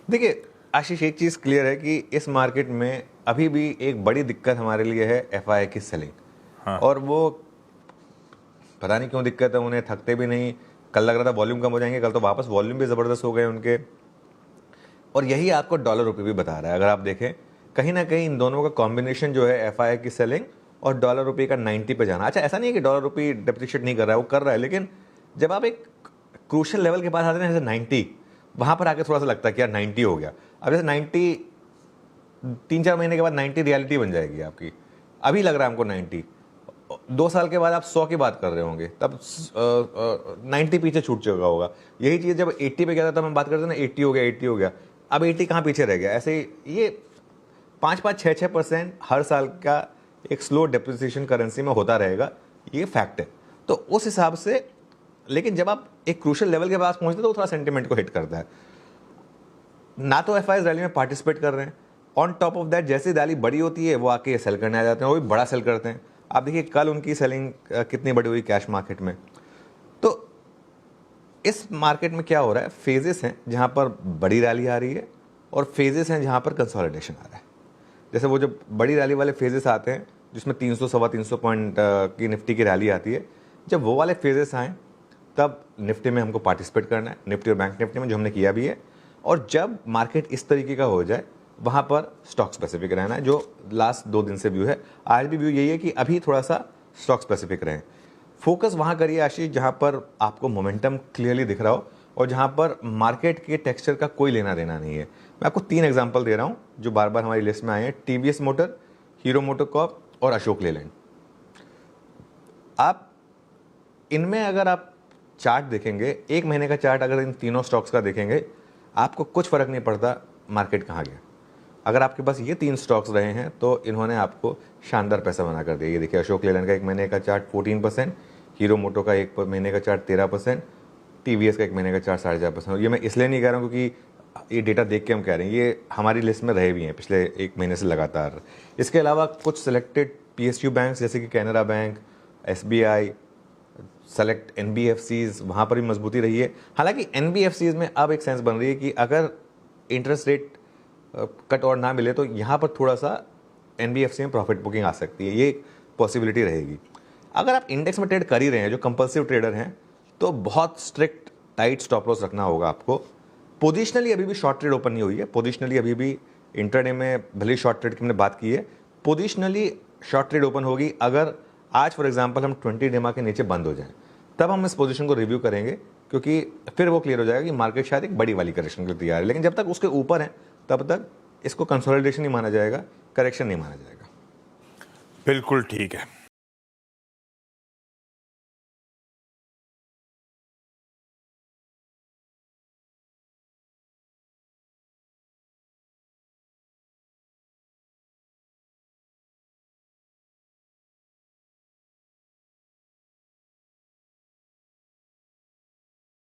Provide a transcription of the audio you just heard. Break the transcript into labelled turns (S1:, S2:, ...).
S1: देखिए आशीष, एक चीज़ क्लियर है कि इस मार्केट में अभी भी एक बड़ी दिक्कत हमारे लिए है एफआई की सेलिंग।
S2: हाँ।
S1: और वो पता नहीं क्यों दिक्कत है, उन्हें थकते भी नहीं। कल लग रहा था वॉल्यूम कम हो जाएंगे, कल तो वापस वॉल्यूम भी ज़बरदस्त हो गए उनके। और यही आपको डॉलर रुपये भी बता रहा है। अगर आप देखें कहीं ना कहीं इन दोनों का कॉम्बिनेशन जो है एफआई की सेलिंग और डॉलर रुपये का 90 पे जाना। अच्छा, ऐसा नहीं है कि डॉलर रुपये डिप्रिशिएट नहीं कर रहा है, वो कर रहा है, लेकिन जब आप एक क्रूशल लेवल के पास आते हैं जैसे 90, वहाँ पर आके थोड़ा सा लगता है कि यार 90 हो गया। अब जैसे 90 3-4 महीने के बाद 90 रियलिटी बन जाएगी आपकी। अभी लग रहा है हमको 90, 2 साल के बाद आप 100 की बात कर रहे होंगे, तब 90 पीछे छूट चुका होगा। यही चीज़ जब 80 पे गया था तब हम बात करते ना 80 हो गया, 80 हो गया। अब 80 कहाँ पीछे रह गया। ऐसे ही ये 5-6% हर साल का एक स्लो डेप्रिसिएशन करेंसी में होता रहेगा, ये फैक्ट है। तो उस हिसाब से, लेकिन जब आप एक क्रूशल लेवल के पास पहुंचते तो वो थोड़ा सेंटिमेंट को हिट करता है। ना तो एफ रैली में पार्टिसिपेट कर रहे हैं, ऑन टॉप ऑफ दैट जैसे रैली बड़ी होती है वो आके सेल करने आ जाते हैं, वो भी बड़ा सेल करते हैं। आप देखिए कल उनकी सेलिंग कितनी बड़ी हुई कैश मार्केट में। तो इस मार्केट में क्या हो रहा है, फेजेस हैं जहां पर बड़ी रैली आ रही है और फेजेस हैं जहां पर कंसोलिडेशन आ रहा है। जैसे वो जब बड़ी रैली वाले फेजेस आते हैं जिसमें 300-325 पॉइंट की निफ्टी की रैली आती है, जब वो वाले फेजेस आएँ तब निफ्टी में हमको पार्टिसिपेट करना है, निफ्टी और बैंक निफ्टी में, जो हमने किया भी है। और जब मार्केट इस तरीके का हो जाए वहाँ पर स्टॉक स्पेसिफिक रहना है, जो लास्ट 2 दिन से व्यू है। आज भी व्यू यही है कि अभी थोड़ा सा स्टॉक स्पेसिफिक रहें। फोकस वहाँ करिए आशीष जहाँ पर आपको मोमेंटम क्लियरली दिख रहा हो और जहाँ पर मार्केट के टेक्सचर का कोई लेना देना नहीं है। मैं आपको 3 एग्जांपल दे रहा हूँ जो बार बार हमारी लिस्ट में आए हैं, टीवीएस मोटर, हीरो मोटोकॉर्प और अशोक लेलैंड। आप इनमें अगर आप चार्ट देखेंगे, 1 महीने का चार्ट अगर इन तीनों स्टॉक्स का देखेंगे, आपको कुछ फर्क नहीं पड़ता मार्केट कहाँ गया। अगर आपके पास ये 3 स्टॉक्स रहे हैं तो इन्होंने आपको शानदार पैसा बना कर दिया। ये देखिए अशोक लेलैंड का 1 महीने का चार्ट 14%, हीरो मोटो का 1 महीने का चार्ट 13%, टीवीएस का 1 महीने का चार्ट 4.5%। ये मैं इसलिए नहीं कह रहा हूँ क्योंकि ये डेटा देख के हम कह रहे हैं, ये हमारी लिस्ट में रहे भी हैं पिछले 1 महीने से लगातार। इसके अलावा कुछ सिलेक्टेड पीएसयू बैंक जैसे कि Canara bank, SBI, select NBFCs, वहाँ पर भी मजबूती रही है। हालांकि एनबीएफसीज में अब एक सेंस बन रही है कि अगर इंटरेस्ट रेट कट और ना मिले तो यहाँ पर थोड़ा सा एनबीएफसी में प्रॉफिट बुकिंग आ सकती है, ये एक पॉसिबिलिटी रहेगी। अगर आप इंडेक्स में ट्रेड कर ही रहे हैं, जो कंपल्सिव ट्रेडर हैं, तो बहुत स्ट्रिक्ट टाइट स्टॉप लॉस रखना होगा आपको। पोजिशनली अभी भी शॉर्ट ट्रेड ओपन नहीं हुई है, पोजिशनली अभी भी इंटरडे में भले शॉर्ट ट्रेड की हमने बात की है, पोजिशनली शॉर्ट ट्रेड ओपन होगी अगर आज फॉर एग्जांपल हम 20 डेमा के नीचे बंद हो जाएं, तब हम इस पोजीशन को रिव्यू करेंगे, क्योंकि फिर वो क्लियर हो जाएगा कि मार्केट शायद एक बड़ी वाली करेक्शन के लिए तैयार है। लेकिन जब तक उसके ऊपर है तब तक इसको कंसोलिडेशन नहीं माना जाएगा, करेक्शन नहीं माना जाएगा।
S2: बिल्कुल ठीक है।